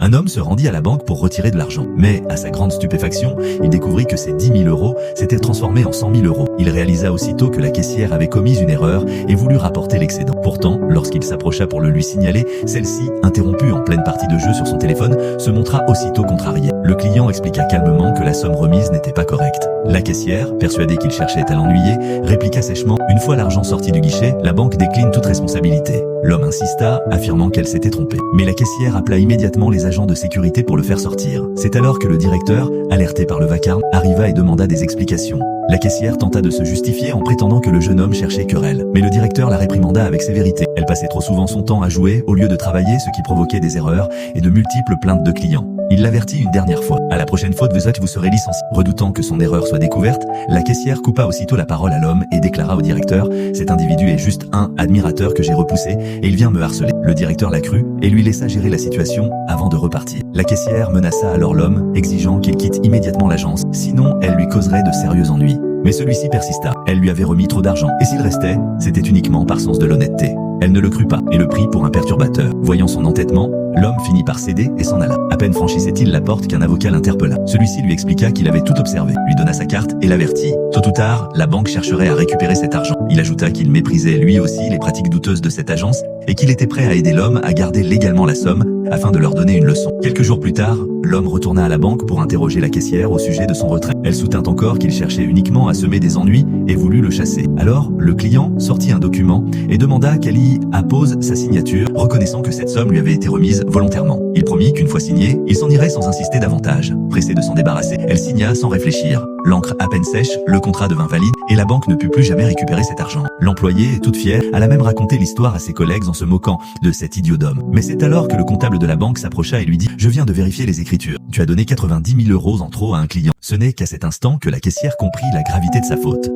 Un homme se rendit à la banque pour retirer de l'argent. Mais, à sa grande stupéfaction, il découvrit que ces 10 000 euros s'étaient transformés en 100 000 euros. Il réalisa aussitôt que la caissière avait commis une erreur et voulut rapporter l'excédent. Pourtant, lorsqu'il s'approcha pour le lui signaler, celle-ci, interrompue en pleine partie de jeu sur son téléphone, se montra aussitôt contrariée. Le client expliqua calmement que la somme remise n'était pas correcte. La caissière, persuadée qu'il cherchait à l'ennuyer, répliqua sèchement « Une fois l'argent sorti du guichet, la banque décline toute responsabilité ». L'homme insista, affirmant qu'elle s'était trompée. Mais la caissière appela immédiatement les agents de sécurité pour le faire sortir. C'est alors que le directeur, alerté par le vacarme, arriva et demanda des explications. La caissière tenta de se justifier en prétendant que le jeune homme cherchait querelle. Mais le directeur la réprimanda avec sévérité. Elle passait trop souvent son temps à jouer au lieu de travailler, ce qui provoquait des erreurs et de multiples plaintes de clients. Il l'avertit une dernière fois. À la prochaine faute, vous serez licencié. Redoutant que son erreur soit découverte, la caissière coupa aussitôt la parole à l'homme et déclara au directeur « Cet individu est juste un admirateur que j'ai repoussé et il vient me harceler ». Le directeur la crut et lui laissa gérer la situation avant de repartir. La caissière menaça alors l'homme, exigeant qu'il quitte immédiatement l'agence, sinon elle lui causerait de sérieux ennuis. Mais celui-ci persista. Elle lui avait remis trop d'argent et s'il restait, c'était uniquement par sens de l'honnêteté. Elle ne le crut pas et le prit pour un perturbateur. Voyant son entêtement, l'homme finit par céder et s'en alla. À peine franchissait-il la porte qu'un avocat l'interpella. Celui-ci lui expliqua qu'il avait tout observé, lui donna sa carte et l'avertit. Tôt ou tard, la banque chercherait à récupérer cet argent. Il ajouta qu'il méprisait lui aussi les pratiques douteuses de cette agence et qu'il était prêt à aider l'homme à garder légalement la somme afin de leur donner une leçon. Quelques jours plus tard, l'homme retourna à la banque pour interroger la caissière au sujet de son retrait. Elle soutint encore qu'il cherchait uniquement à semer des ennuis et voulut le chasser. Alors, le client sortit un document et demanda qu'elle y appose sa signature, reconnaissant que cette somme lui avait été remise volontairement. Il promit qu'une fois signé, il s'en irait sans insister davantage. Pressée de s'en débarrasser, elle signa sans réfléchir. L'encre à peine sèche, le contrat devint valide et la banque ne put plus jamais récupérer cet argent. L'employée, toute fière, alla même raconter l'histoire à ses collègues en se moquant de cet idiot d'homme. Mais c'est alors que le comptable de la banque s'approcha et lui dit « Je viens de vérifier les écritures. Tu as donné 90 000 euros en trop à un client. » Ce n'est qu'à cet instant que la caissière comprit la gravité de sa faute.